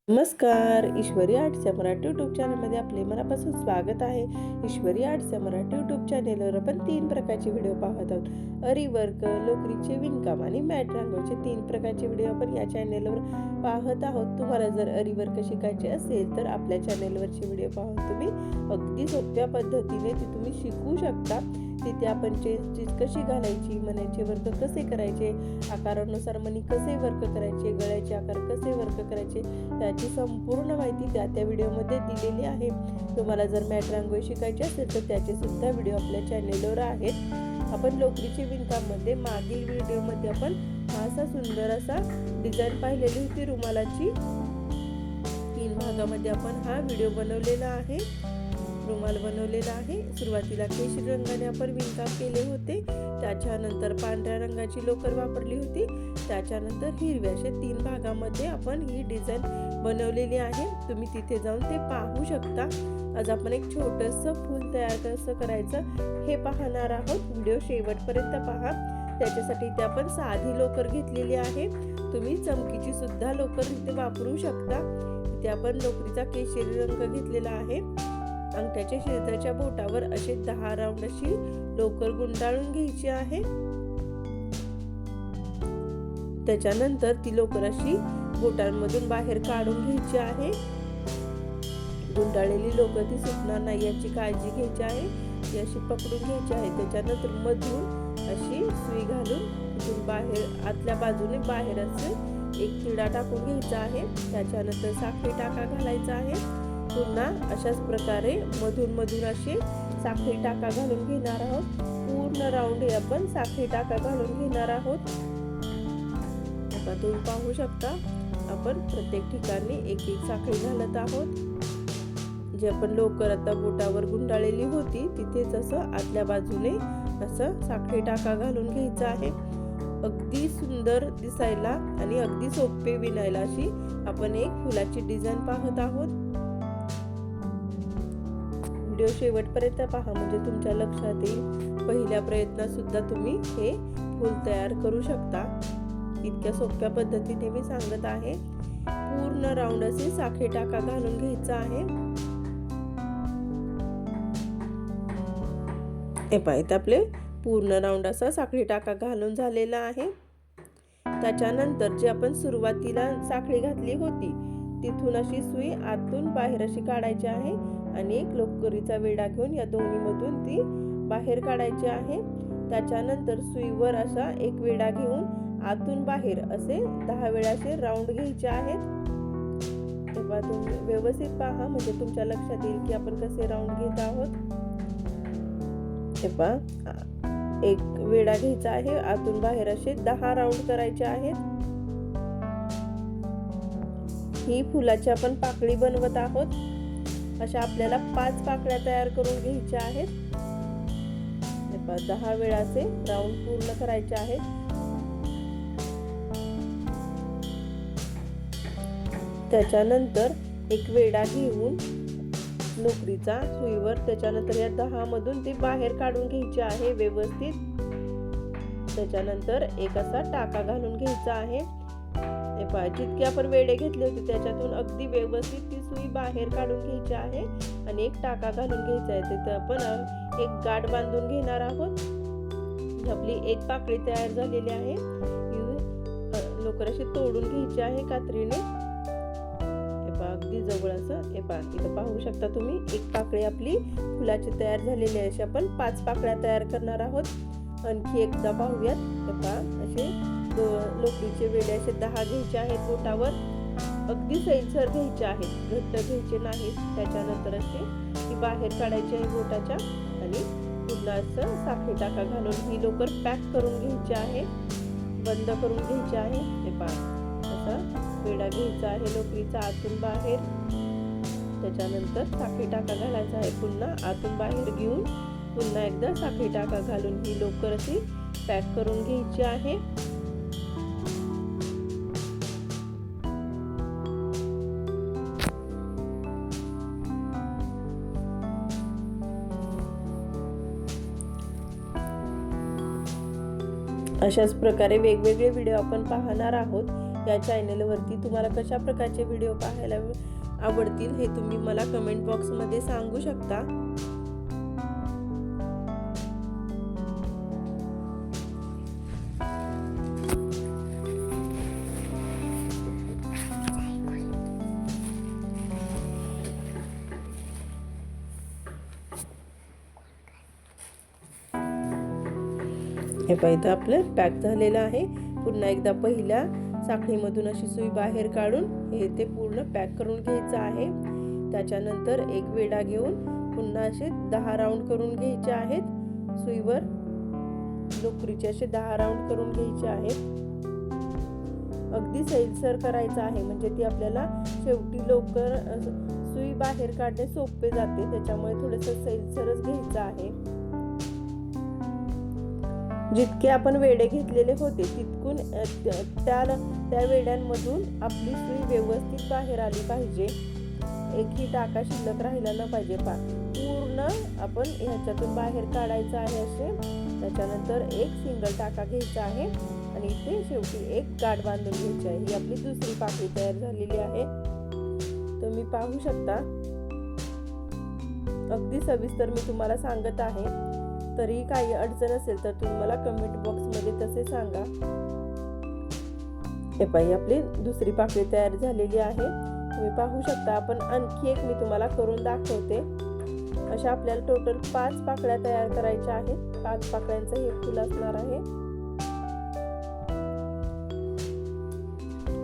नमस्कार, ईश्वरी आर्ट्सच्या मराठी यूट्यूब चॅनलमध्ये आपले मनापासून स्वागत आहे. ईश्वरी आर्ट्सच्या मराठी यूट्यूब चॅनलवर आपण 3 प्रकारचे व्हिडिओ पाहत आहोत. अरी वर्क, लोकरीचे विणकाम आणि मॅट रांगोळीचे 3 प्रकारचे व्हिडिओ आपण या चॅनलवर पाहत आहोत. तुम्हाला जर अरी वर्क शिकायचे असेल तर आपल्या चॅनलवरचे व्हिडिओ पाहून तुम्ही अगदी सोप्या पद्धतीने ते तुम्ही शिकू शकता. तिथे आपण चेस्ट कशी घालायची, मण्याचे वर्क कसे करायचे, आकारानुसार मणी कसे वर्क करायचे, गळ्याचे आकार कसे वर्क करायचे याची संपूर्ण माहिती त्या व्हिडिओमध्ये दिलेली आहे. तुम्हाला जर मॅट रांगोळी शिकायची असेल तर त्याचे सुद्धा व्हिडिओ आपल्या चॅनेलवर आहेत. आपण लोकरीचे विणकाममध्ये मागील व्हिडिओमध्ये आपण असा सुंदर असा डिझाईन पाहिलेली होती रुमालाची. 3 भागामध्ये आपण हा व्हिडिओ बनवलेला आहे, रुमाल बनवलेला आहे. सुरुवातीला केशरी रंगाने आपण विणकाम केले होते, त्याच्यानंतर पांढऱ्या रंगाची लोकर वापरली होती, त्याच्यानंतर हिरव्या. अशा 3 भागामध्ये आपण ही डिझाईन बनवलेली आहे. तुम्ही तिथे जाऊन ते पाहू शकता. आज आपण एक छोटंसं फूल तयार कसं करायचं हे पाहणार आहोत. व्हिडिओ शेवटपर्यंत पहा. त्याच्यासाठी इथे आपण साधी लोकर घेतलेली आहे. तुम्ही चमकीची सुद्धा लोकर इथे वापरू शकता. इथे आपण लोकरीचा केशरी रंग घेतलेला आहे. अंगठ्याच्या शेजारच्या बोटावर असे 10 राऊंड अशी लोकर गुंडाळून घ्यायची आहे. त्याच्यानंतर ती लोकर अशी बोटांमधून बाहेर काढून घ्यायची आहे. गुंडाळलेली लोकर ती सुटणार नाही याची काळजी घ्यायची आहे. ती अशी पकडून घ्यायची आहे. त्याच्यानंतर मधून अशी सुई घालून तिथून बाहेर आतल्या बाजूने बाहेर असं एक तिडा टाकून घ्यायचा आहे. त्याच्यानंतर साखळी टाका घालायचा आहे. पुन्हा अशाच प्रकारे मधून असे साखळी टाका घालून घेणार आहोत. पूर्ण राऊंड हे आपण साखळी टाका घालून घेणार आहोत. आता तुम्ही पाहू शकता आपण प्रत्येक ठिकाणी एक साखळी घालत आहोत. जे आपण लोकर आता बोटावर गुंडाळलेली होती तिथेच असं आतल्या बाजूने असं साखळी टाका घालून घ्यायचा आहे. अगदी सुंदर दिसायला आणि अगदी सोपे विणायला अशी आपण एक फुलाची डिझाईन पाहत आहोत. व्हिडिओ शेवटपर्यंत पहा म्हणजे तुमच्या लक्षात येईल. पहिल्या प्रयत्नात सुद्धा तुम्ही हे फूल तयार करू शकता. इतक्या सोप्या पद्धतीने मी सांगत आहे. पूर्ण राऊंड असे साखळी टाका घालून घ्यायचा आहे. हे पहा इथे आपले पूर्ण राऊंड असा साखळी टाका घालून झालेला आहे. त्याच्यानंतर जे आपण सुरुवातीला साखळी घातली होती तिथून अशी सुई आतून बाहेर अशी काढायची आहे आणि एक लोकरीचा वेढा घेऊन या दोन्ही मधून ती बाहेर काढायची आहे. त्याच्यानंतर सुईवर असा एक वेढा घेऊन आतून बाहेर असे 10 वेळा असे राऊंड घ्यायचे आहेत. तेव्हा तुम्ही व्यवस्थित पहा म्हणजे तुमच्या लक्षात येईल की आपण कसे राऊंड घेत आहोत. तेव्हा एक वेढा घ्यायचा आहे, आतून बाहेर असे 10 राऊंड करायचे आहेत. ही फुलाची आपण पाकळी बनवत आहोत. अशा आपल्याला 5 पाकळ्या तयार करून घ्यायच्या आहेत. 10 वेळाचे राऊंड पूर्ण करायचे आहेत. त्याच्यानंतर एक वेढा घेऊन लोकरीचा सुईवर त्याच्यानंतर या 10 मधून ती बाहेर काढून घ्यायची आहे व्यवस्थित. त्याच्यानंतर एक असा टाका घालून घ्यायचा आहे. जितके आपण वेढे घेतले होते त्याच्यातून अगदी व्यवस्थित ती सुई बाहेर काढून घ्यायची आहे आणि एक टाका घालून घ्यायचा आहे. तिथे आपण एक गाठ बांधून घेणार आहोत. आपली एक पाकळी तयार झालेली आहे. लोकर अशी तोडून घ्यायची आहे कात्रीने. अगदी जवळ असं इथं पाहू शकता तुम्ही एक पाकळी आपली फुलाची तयार झालेली आहे. अशी आपण 5 पाकळ्या तयार करणार आहोत. आणखी एकदा पाहूयात. असे लोकरीचे वेढे असे 10 घ्यायचे आहेत बोटावर. अगदी सैलसर घ्यायचे आहेत, घट्ट घ्यायचे नाहीत. त्याच्यानंतर असे ती बाहेर काढायची आहे बोटाच्या आणि पुन्हा असं साखळी टाका घालून ही लोकर पॅक करून घ्यायची आहे, बंद करून घ्यायची आहे. हे पहा असा वेढा घ्यायचा आहे लोकरीचा आतून बाहेर. त्याच्यानंतर साखळी टाका घालायचा आहे. पुन्हा आतून बाहेर घेऊन पुन्हा एकदा साखळी टाका घालून ही लोकर अशी पॅक करून घ्यायची आहे. अशाच प्रकारे वेगवेगळे व्हिडिओ आपण पाहणार आहोत. या चॅनलवरती तुम्हाला कशा प्रकारचे व्हिडिओ पाहायला आवडतील हे तुम्ही मला कमेंट बॉक्समध्ये सांगू शकता. हे पाहिजे आपलं पॅक झालेलं आहे. पुन्हा एकदा पहिल्या साखळीमधून अशी सुई बाहेर काढून हे ते पूर्ण पॅक करून घ्यायचं आहे. त्याच्यानंतर एक वेढा घेऊन पुन्हा असे 10 राऊंड करून घ्यायचे आहेत. सुईवर लोकरीचे असे 10 राऊंड करून घ्यायचे आहेत. अगदी सैलसर करायचं आहे, म्हणजे ती आपल्याला शेवटी लवकर सुई बाहेर काढणे सोपे जाते. त्याच्यामुळे थोडंसं सैलसरच घ्यायचं आहे. जितके आपण वेढे घेतलेले होते तितकून त्या वेड्यांमधून आपली सुई व्यवस्थित बाहेर आली पाहिजे. एकही टाका शिल्लक राहिला न पाहिजे. पूर्ण आपण ह्याच्यातून बाहेर काढायचं आहे असे. त्याच्यानंतर एक सिंगल टाका घ्यायचा आहे आणि इथे शेवटी एक गाठ बांधून घ्यायची आहे. ही आपली दुसरी पाकळी तयार झालेली आहे. तुम्ही पाहू शकता. अगदी सविस्तर मी तुम्हाला सांगत आहे. तरी काही अडचण असेल तर तुम्ही मला कमेंट बॉक्समध्ये तसे सांगा. हे पाहिजे आपली दुसरी पाकळी तयार झालेली आहे. तुम्ही पाहू शकता. आपण आणखी एक मी तुम्हाला करून दाखवते. अशा आपल्याला टोटल 5 पाकळ्या तयार करायच्या आहेत. 5 पाकळ्यांचं हे फूल असणार आहे.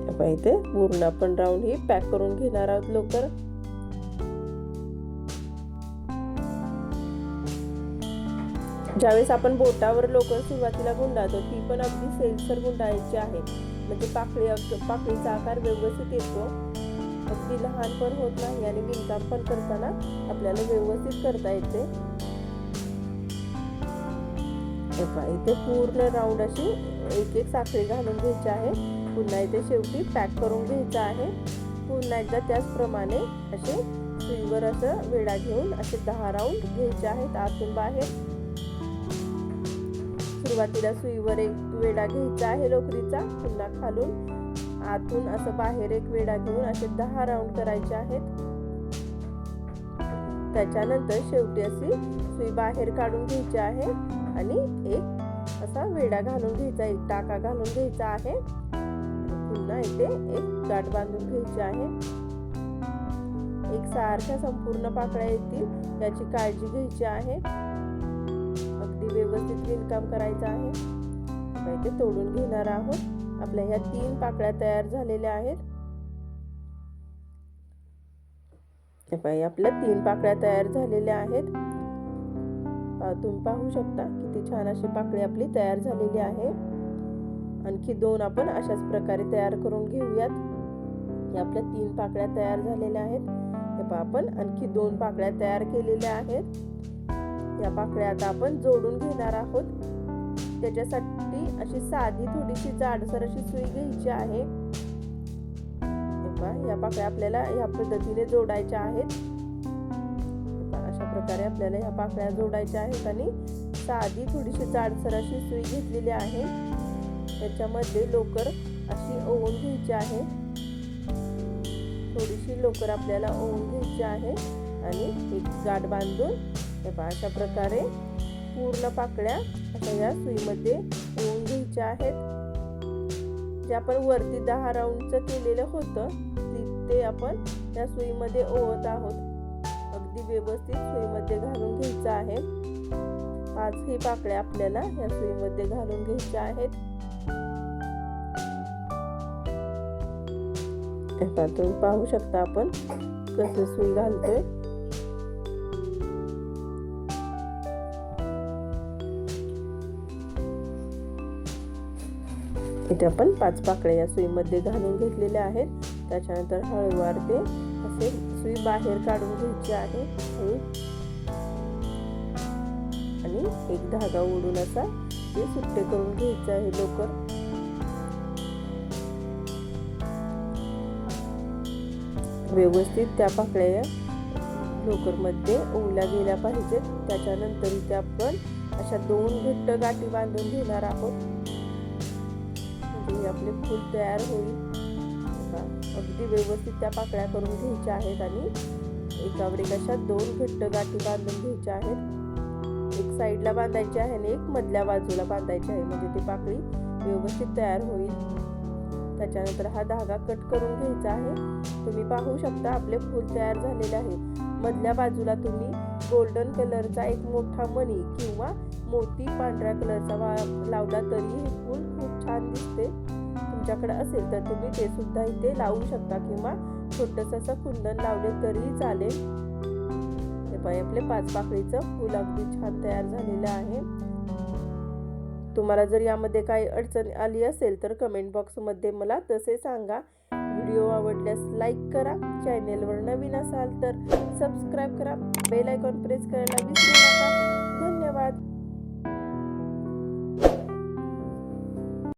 हे पाहिजे पूर्ण आपण राऊंड ही पॅक करून घेणार आहोत लवकर. ज्यावेळेस आपण बोटावर लोकर सुरुवातीला गुंडाळतो ती पण अगदी सैलसर गुंडाळायची आहे, म्हणजे पाकळीचा आकार व्यवस्थित येतो. अगदी लहान पण होत नाही आणि विणकाम पण करताना आपल्याला व्यवस्थित करता येते. इथे पूर्ण राऊंड अशी एक एक साखळी घालून घ्यायची आहे. पुन्हा इथे शेवटी पॅक करून घ्यायचं आहे. पुन्हा एकदा त्याचप्रमाणे असे सुईवर असं वेढा घेऊन असे 10 राऊंड घ्यायचे आहेत आतून बाहेर. सुरुवातीला सुईवर एक वेढा घ्यायचा आहे लोकरीचा. पुन्हा खालून आतून असं बाहेर एक वेढा घेऊन असे 10 राऊंड करायचे आहेत. त्याच्यानंतर शेवटी अशी सुई बाहेर काढून घ्यायची आहे आणि एक असा वेढा घालून घ्यायचा, एक टाका घालून घ्यायचा आहे. पुन्हा इथे एक गाठ बांधून घ्यायची आहे. एक सारख्या संपूर्ण पाकळ्या येतील याची काळजी घ्यायची आहे. व्यवस्थित विणकाम करायचं आहे. इथे तोडून घेणार आहोत. आपल्या ह्या 3 पाकळ्या तयार झालेल्या आहेत. आपल्या 3 पाकळ्या तयार झालेल्या आहेत. तुम्ही पाहू शकता किती छान अशी पाकळी आपली तयार झालेली आहे. आणखी 2 आपण अशाच प्रकारे तयार करून घेऊयात. आपल्या 3 पाकळ्या तयार झालेल्या आहेत. हे पहा आपण आणखी 2 पाकळ्या तयार केलेल्या आहेत. या पाकळ्या आता आपण जोडून घेणार आहोत. त्याच्यासाठी अशी साधी थोडीशी जाडसर अशी सुई घ्यायची आहे. या पाकळ्या आपल्याला या पद्धतीने जोडायच्या आहेत. अशा प्रकारे आपल्याला ह्या पाकळ्या जोडायच्या आहेत आणि साधी थोडीशी जाडसर अशी सुई घेतलेली आहे. त्याच्यामध्ये लोकर अशी ओवून घ्यायची आहे. थोडीशी लोकर आपल्याला ओवून घ्यायची आहे आणि एक गाठ बांधून अशा प्रकारे पूर्ण पाकळ्या अशा या सुईमध्ये ओवून घ्यायच्या आहेत. जे आपण वरती 10 राऊंडचं केलेलं होतं ते आपण या सुईमध्ये ओवत आहोत. अगदी व्यवस्थित सुईमध्ये घालून घ्यायचं आहे. 5ही पाकळ्या आपल्याला या सुईमध्ये घालून घ्यायच्या आहेत. तुम्ही पाहू शकता आपण कसं सुई घालतोय. इथे आपण 5 पाकळ्या या सुईमध्ये घालून घेतलेल्या आहेत. त्याच्यानंतर हळूवार ते असे सुई बाहेर काढून घ्यायची आहे आणि एक धागा ओढून असा ते सुट्टे करून घ्यायचे आहे लोकर. व्यवस्थित त्या पाकळ्या लोकरमध्ये ओवल्या गेल्या पाहिजेत. त्याच्यानंतर इथे आपण अशा 2 घट्ट गाठी बांधून घेणार आहोत. म्हणजे आपले फूल तयार होईल. अगदी व्यवस्थित त्या पाकळ्या करून घ्यायच्या आहेत आणि एकावर एक अशा 2 घट्ट गाठी बांधून घ्यायच्या आहेत. एक साईडला बांधायची आहे आणि एक मधल्या बाजूला बांधायची आहे, म्हणजे ती पाकळी व्यवस्थित तयार होईल. त्याच्यानंतर हा धागा कट करून घ्यायचा आहे. तुम्ही पाहू शकता आपले फूल तयार झालेले आहे. मधल्या बाजूला तुम्ही गोल्डन कलरचा एक मोठा मणी किंवा मोती पांढऱ्या कलरचा लावला तरी हे फूल खूप छान दिसते. तुमच्याकडे असेल तर तुम्ही ते सुद्धा इथे लावू शकता किंवा छोटंसं असं कुंदन लावले तरीही चालेल. हे पाय आपले 5 पाकळीचं फूल अगदी छान तयार झालेलं आहे. तुम्हाला जर यामध्ये काही अडचण आली असेल तर कमेंट बॉक्समध्ये मला तसे सांगा. व्हिडिओ आवडल्यास लाईक करा. चॅनेलवर नवीन असाल तर सबस्क्राईब करा. बेल आयकॉन प्रेस करायला विसरू नका.